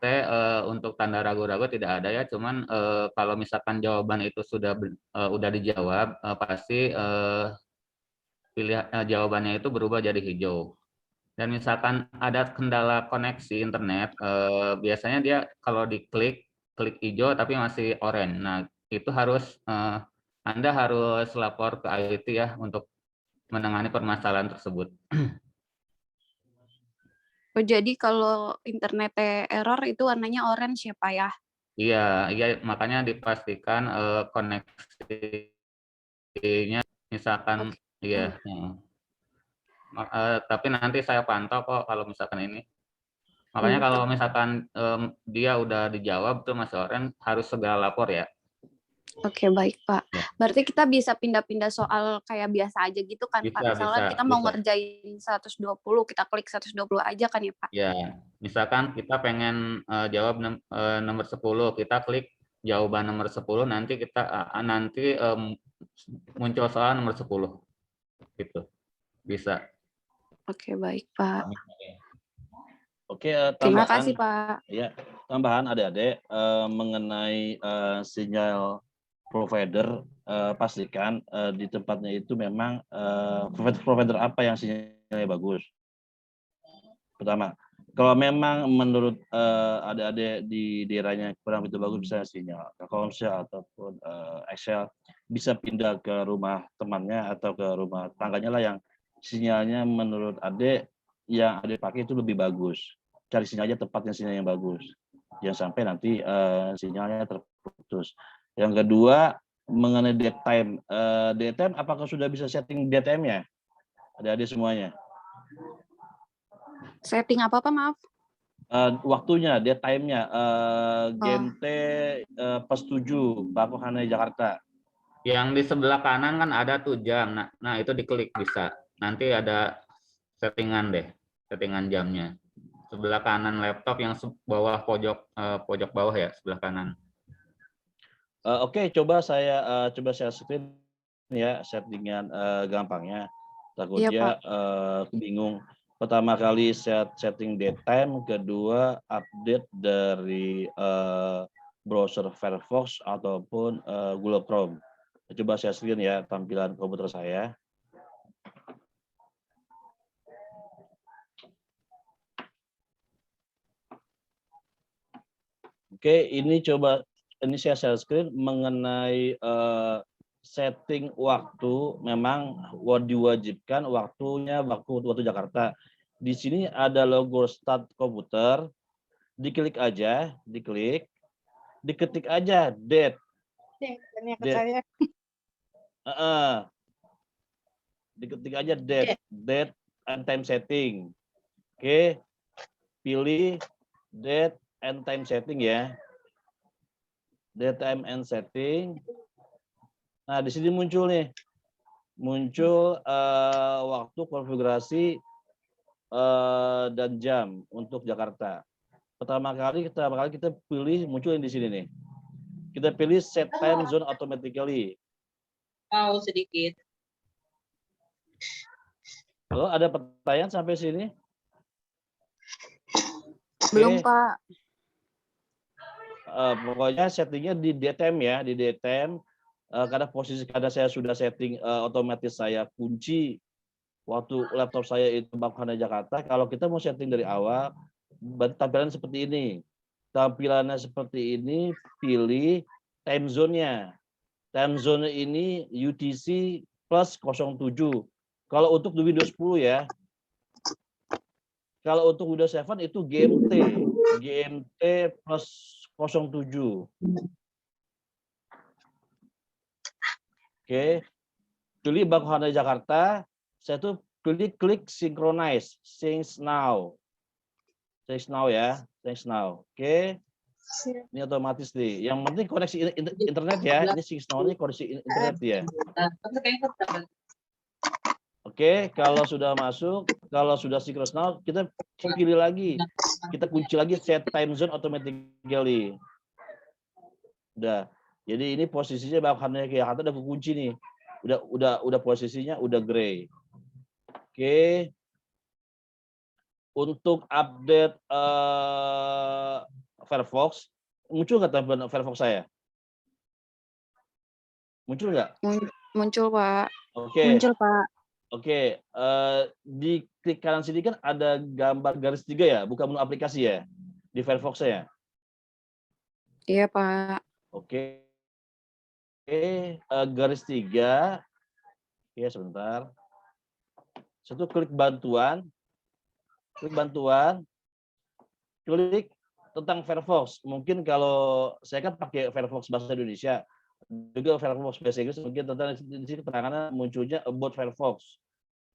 untuk tanda ragu-ragu tidak ada ya, cuman kalau misalkan jawaban itu udah dijawab, pasti jawabannya itu berubah jadi hijau. Dan misalkan ada kendala koneksi internet, biasanya dia kalau diklik hijau tapi masih oranye. Nah, itu harus Anda harus lapor ke IT ya untuk menangani permasalahan tersebut. Oh, jadi kalau internetnya error itu warnanya orange ya, Pak ya? Iya, makanya dipastikan koneksinya misalkan iya. Tapi nanti saya pantau kok kalau misalkan ini. Makanya kalau misalkan dia udah dijawab tuh Mas Oren harus segera lapor ya. Oke, baik Pak. Berarti kita bisa pindah-pindah soal kayak biasa aja gitu kan Pak? Misalnya kita mau ngerjain 120, kita klik 120 aja kan ya Pak? Ya, misalkan kita pengen jawab nomor 10, kita klik jawaban nomor 10, nanti muncul soal nomor 10. Gitu. Bisa. Oke, baik Pak. Oke, terima kasih Pak. Ya, tambahan adik-adik mengenai sinyal provider, pastikan di tempatnya itu memang provider apa yang sinyalnya bagus. Pertama, kalau memang menurut adik-adik di daerahnya kurang begitu bagus, bisa sinyal Telkomsel ataupun Excel, bisa pindah ke rumah temannya atau ke rumah tangganya lah yang sinyalnya menurut adik yang adik pakai itu lebih bagus. Cari sinyalnya tempatnya sinyal yang bagus, jangan sampai nanti sinyalnya terputus. Yang kedua mengenai daytime, daytime apakah sudah bisa setting daytime-nya? Adik-adik semuanya. Setting apa Pak, maaf? Waktunya, daytime-nya, GMT plus 7, Bapakane Jakarta. Yang di sebelah kanan kan ada tuh jam, nah itu diklik bisa. Nanti ada settingan deh, settingan jamnya. Sebelah kanan laptop yang bawah pojok bawah ya, sebelah kanan. Oke, coba saya screen ya settingan gampangnya. Takutnya bingung. Pertama kali setting daytime, kedua update dari browser Firefox ataupun Google Chrome. Coba saya screen ya tampilan komputer saya. Oke, ini saya share screen mengenai setting waktu. Memang diwajibkan waktunya waktu Jakarta. Di sini ada logo start komputer, diketik aja, diketik aja date. Diketik aja date and time setting. Oke, pilih date and time setting ya. Date time and setting. Nah, di sini muncul nih. Muncul waktu konfigurasi dan jam untuk Jakarta. Pertama kali kita pilih muncul yang di sini nih. Kita pilih set time zone automatically. Sedikit. Halo, ada pertanyaan sampai sini? Belum, Pak. Pokoknya settingnya di daytime ya, di daytime. Karena saya sudah setting otomatis saya kunci waktu laptop saya itu Bapakane Jakarta. Kalau kita mau setting dari awal, tampilan seperti ini. Tampilannya seperti ini, pilih time zone-nya. Time zone ini UTC plus 07. Kalau untuk di Windows 10 ya. Kalau untuk Windows 7 itu GMT plus 07. Oke. Pilih Bangku Handai Jakarta, saya tuh pilih klik synchronize, sync now. Sync now ya, sync now. Oke. Ini otomatis nih. Yang penting koneksi internet ya. Ini sync now ini koneksi internet ya. Oke, kalau sudah masuk, kalau sudah synchronous now, kita pilih lagi. Kita kunci lagi set time zone automatically. Udah. Jadi ini posisinya Bangku Handai Jakarta udah kunci nih. Udah posisinya udah gray. Oke. Untuk update Firefox, muncul nggak tampilan Firefox saya? Muncul nggak? Muncul, Pak. Oke. Muncul, Pak. Oke. Di klik kanan sini kan ada gambar garis 3 ya, bukan menu aplikasi ya di Firefox saya. Iya, Pak. Oke. Garis 3. Ya, sebentar. Satu klik bantuan. Klik bantuan. Klik tentang Firefox. Mungkin kalau saya kan pakai Firefox bahasa Indonesia. Juga Firefox bahasa Inggris mungkin tentang di sini keterangannya munculnya about Firefox.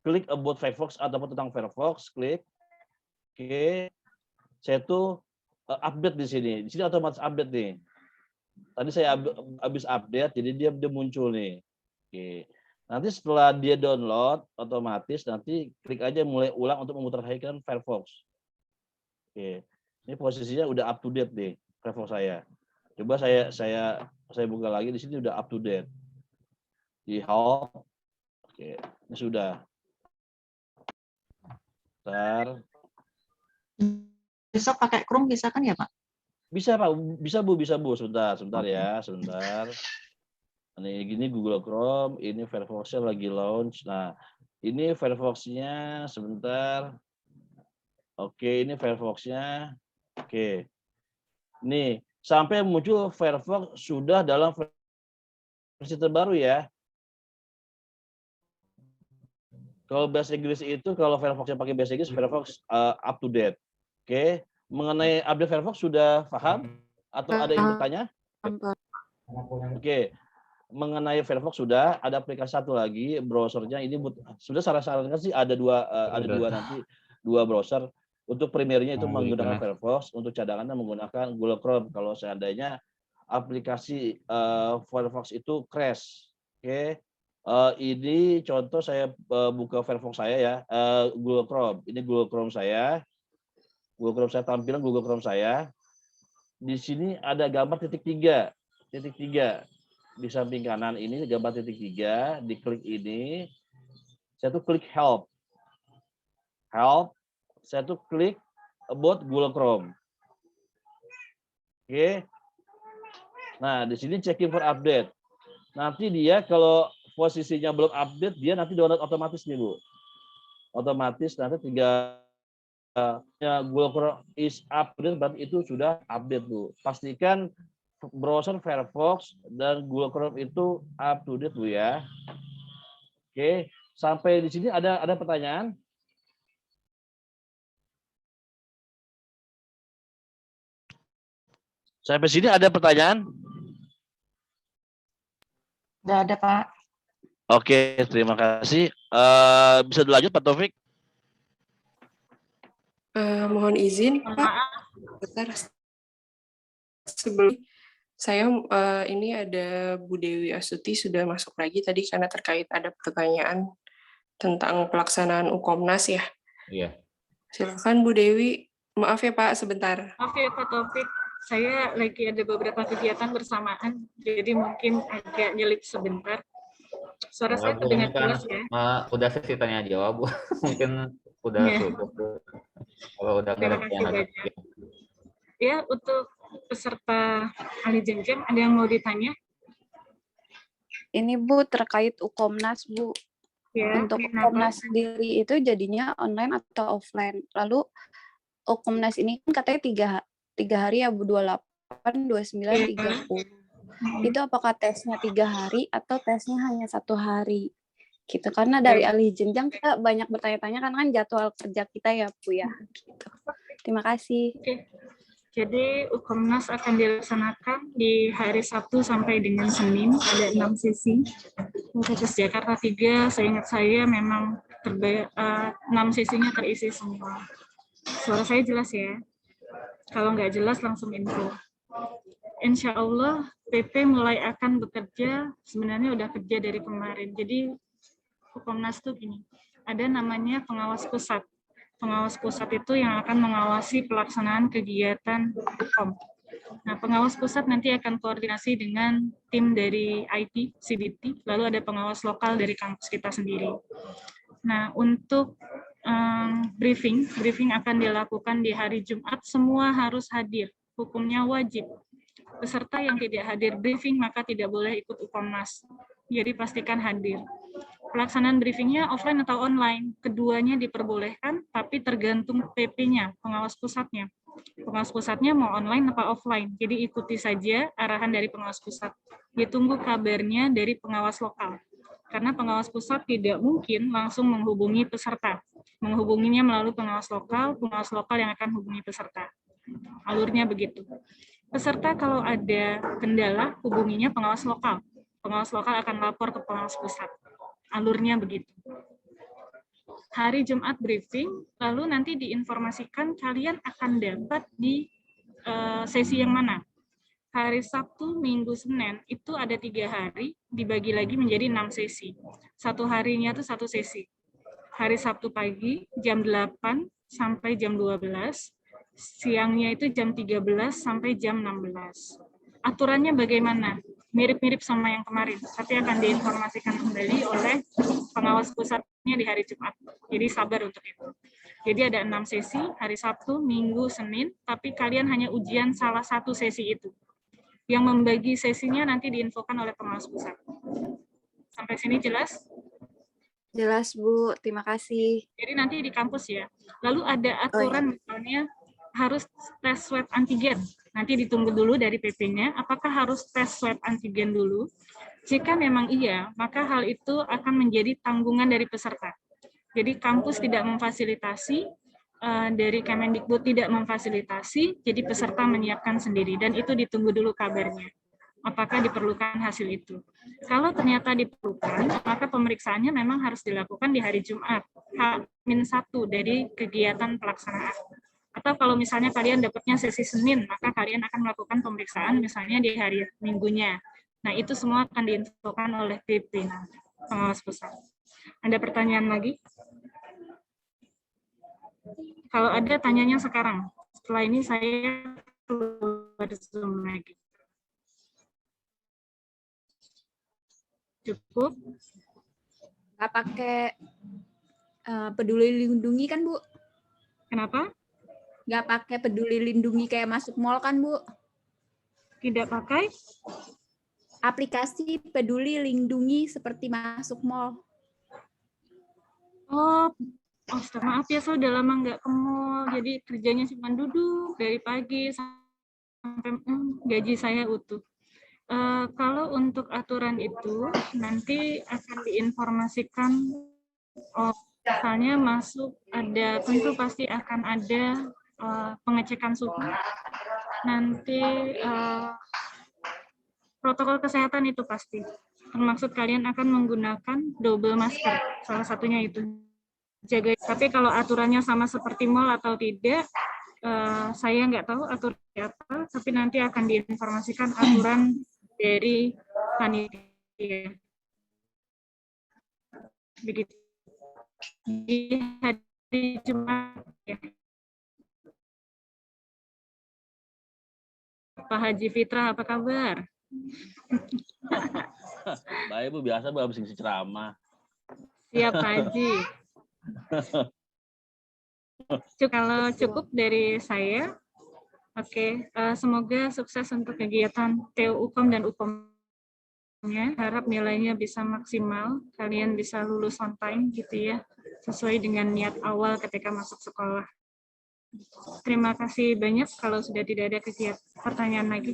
Klik about Firefox ataupun tentang Firefox, klik. Oke. Saya tuh update di sini. Di sini otomatis update nih. Tadi saya habis update, jadi dia muncul nih. Oke. Nanti setelah dia download, otomatis nanti klik aja mulai ulang untuk memutarbalikkan Firefox. Oke. Ini posisinya udah up to date nih Firefox saya. Coba saya buka lagi, di sini udah up to date. Di home. Oke, ini sudah. Bentar. Besok pakai Chrome bisa kan ya, Pak? Bisa, Pak. Bisa, Bu. Sebentar ya, sebentar. Ini gini Google Chrome, ini Firefox-nya lagi launch. Nah, ini Firefox-nya sebentar. Oke, ini Firefox-nya. Oke. Nih, sampai muncul Firefox sudah dalam versi terbaru ya. Kalau bahasa Inggris itu, kalau Firefox-nya pakai bahasa Inggris, Firefox up to date. Oke. Mengenai update Firefox sudah paham? Atau ada yang bertanya? Oke. Mengenai Firefox sudah ada aplikasi satu lagi browsernya ini sudah saran-sarankan sih ada dua browser. Untuk primernya itu menggunakan Firefox, untuk cadangannya menggunakan Google Chrome kalau seandainya aplikasi Firefox itu crash. Oke. Ini contoh saya buka Firefox saya ya, Google Chrome. Ini Google Chrome saya. Google Chrome saya tampilan Google Chrome saya. Di sini ada gambar titik tiga. Di samping kanan ini gambar titik 3, diklik ini. Saya tuh klik help. Saya tuh klik about Google Chrome. Oke. Nah, di sini checking for update. Nanti dia kalau posisinya belum update, dia nanti download otomatis nih, Bu. Otomatis nanti Google Chrome is update, berarti itu sudah update, Bu. Pastikan browser Firefox dan Google Chrome itu up to date, Bu ya. Oke, sampai di sini ada pertanyaan? Sampai sini ada pertanyaan? Udah ada, Pak. Oke, terima kasih. Bisa dilanjut, Pak Taufik? Mohon izin, Pak. Bentar. Sebelum saya ini ada Bu Dewi Astuti sudah masuk lagi tadi karena terkait ada pertanyaan tentang pelaksanaan Ukomnas ya. Iya. Silakan Bu Dewi. Maaf ya Pak, sebentar. Maaf ya Pak Taufik, saya lagi ada beberapa kegiatan bersamaan, jadi mungkin agak nyelip sebentar. Suara saya terdengar jelas ya? Udah sesi tanya jawab, Bu. Mungkin udah tutup. Kalau udah nggak ada pertanyaan lagi. Ya, untuk peserta ahli jam-jam ada yang mau ditanya? Ini Bu terkait Ukomnas, Bu. Ya, untuk Ukomnas sendiri itu jadinya online atau offline. Lalu Ukomnas ini kan katanya tiga hari ya Bu, 28, 29, 30. Itu apakah tesnya 3 hari atau tesnya hanya 1 hari? gitu. Karena dari alih jenjang kita banyak bertanya-tanya karena kan jadwal kerja kita ya Bu ya. Gitu. Terima kasih. Oke. Jadi Ukomnas akan dilaksanakan di hari Sabtu sampai dengan Senin, ada 6 sesi. Untuk Jakarta 3, seingat saya memang 6 sesinya terisi semua. Suara saya jelas ya? Kalau nggak jelas langsung info. Insya Allah PP mulai akan bekerja, sebenarnya udah kerja dari kemarin. Jadi Ukomnas tuh gini, ada namanya pengawas pusat. Pengawas pusat itu yang akan mengawasi pelaksanaan kegiatan UKOM. Nah, pengawas pusat nanti akan koordinasi dengan tim dari IT, CBT, lalu ada pengawas lokal dari kampus kita sendiri. Nah, untuk briefing akan dilakukan di hari Jumat, semua harus hadir, hukumnya wajib. Peserta yang tidak hadir briefing maka tidak boleh ikut Ukomnas. Jadi pastikan hadir. Pelaksanaan briefingnya offline atau online, keduanya diperbolehkan, tapi tergantung PP-nya, pengawas pusatnya. Pengawas pusatnya mau online atau offline, jadi ikuti saja arahan dari pengawas pusat. Ditunggu kabarnya dari pengawas lokal, karena pengawas pusat tidak mungkin langsung menghubungi peserta. Menghubunginya melalui pengawas lokal yang akan hubungi peserta. Alurnya begitu. Peserta kalau ada kendala, hubunginya pengawas lokal. Pengawas lokal akan lapor ke pengawas pusat. Alurnya begitu. Hari Jumat briefing, lalu nanti diinformasikan kalian akan dapat di sesi yang mana. Hari Sabtu, Minggu, Senin, itu ada 3 hari, dibagi lagi menjadi 6 sesi. Satu harinya itu 1 sesi. Hari Sabtu pagi, jam 8 sampai jam 12, siangnya itu jam 13 sampai jam 16. Aturannya bagaimana? Mirip-mirip sama yang kemarin, tapi akan diinformasikan kembali oleh pengawas pusatnya di hari Jumat. Jadi sabar untuk itu. Jadi ada 6 sesi, hari Sabtu, Minggu, Senin, tapi kalian hanya ujian salah satu sesi itu. Yang membagi sesinya nanti diinfokan oleh pengawas pusat. Sampai sini jelas? Jelas Bu, terima kasih. Jadi nanti di kampus ya. Lalu ada aturan misalnya harus tes swab antigen. Nanti ditunggu dulu dari PP-nya, apakah harus tes swab antigen dulu? Jika memang iya, maka hal itu akan menjadi tanggungan dari peserta. Jadi kampus tidak memfasilitasi, dari Kemendikbud tidak memfasilitasi, jadi peserta menyiapkan sendiri, dan itu ditunggu dulu kabarnya. Apakah diperlukan hasil itu? Kalau ternyata diperlukan, maka pemeriksaannya memang harus dilakukan di hari Jumat, H-1 dari kegiatan pelaksanaan. Atau kalau misalnya kalian dapatnya sesi Senin, maka kalian akan melakukan pemeriksaan misalnya di hari Minggunya. Nah, itu semua akan diinfokan oleh PP, pengawas pusat. Ada pertanyaan lagi? Kalau ada, tanyanya sekarang. Setelah ini saya keluar Zoom lagi. Cukup? Nggak pakai peduli lindungi kan, Bu? Kenapa? Nggak pakai peduli lindungi kayak masuk mall kan, Bu? Tidak pakai? Aplikasi peduli lindungi seperti masuk mall. Oh, maaf ya, saya udah lama nggak ke mall, jadi kerjanya cuma duduk dari pagi sampai gaji saya utuh. Kalau untuk aturan itu nanti akan diinformasikan, misalnya masuk ada, tentu pasti akan ada pengecekan suhu. Nanti protokol kesehatan itu pasti. Termaksud kalian akan menggunakan double masker, salah satunya itu. Jaga. Tapi kalau aturannya sama seperti mall atau tidak, saya nggak tahu aturannya apa, tapi nanti akan diinformasikan aturan dari panitia. Begitu. Di hari Jumat ya. Pak Haji Fitra, apa kabar? Baik Bu, biasa Bu habis ngisi ceramah. Siap Pak Haji. Kalau cukup dari saya, oke. Semoga sukses untuk kegiatan TU UKOM dan UKOM-nya. Harap nilainya bisa maksimal, kalian bisa lulus on time gitu ya, sesuai dengan niat awal ketika masuk sekolah. Terima kasih banyak. Kalau sudah tidak ada kegiatan pertanyaan lagi,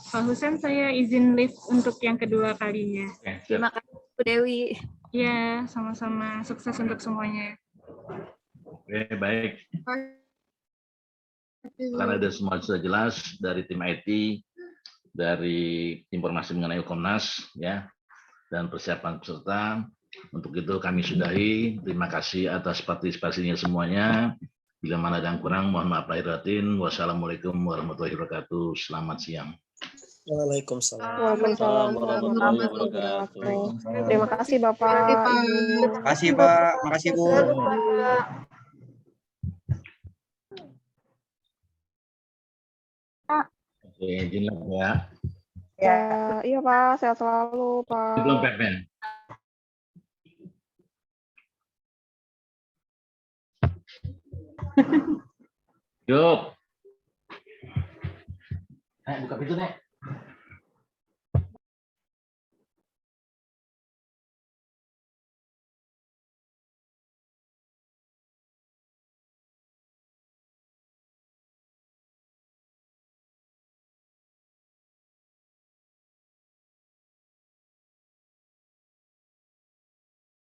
Pak Husen, saya izin live untuk yang kedua kalinya. Terima kasih Bu Dewi. Ya, sama-sama. Sukses untuk semuanya. Oke, baik. Karena ada semua sudah jelas dari tim IT, dari informasi mengenai Komnas, ya, dan persiapan peserta. Untuk itu kami sudahi. Terima kasih atas partisipasinya semuanya. Bila mana ada yang kurang, mohon maaf lahir batin. Wassalamualaikum warahmatullahi wabarakatuh. Selamat siang. Waalaikumsalam. Waalaikumsalam warahmatullahi wabarakatuh. Terima kasih Bapak, Ibu. Makasih Pak, makasih Bu. Oke, izin ya. Ya, iya Pak, sehat selalu Pak. Belum Batman. Yuk. Buka pintu, Nek.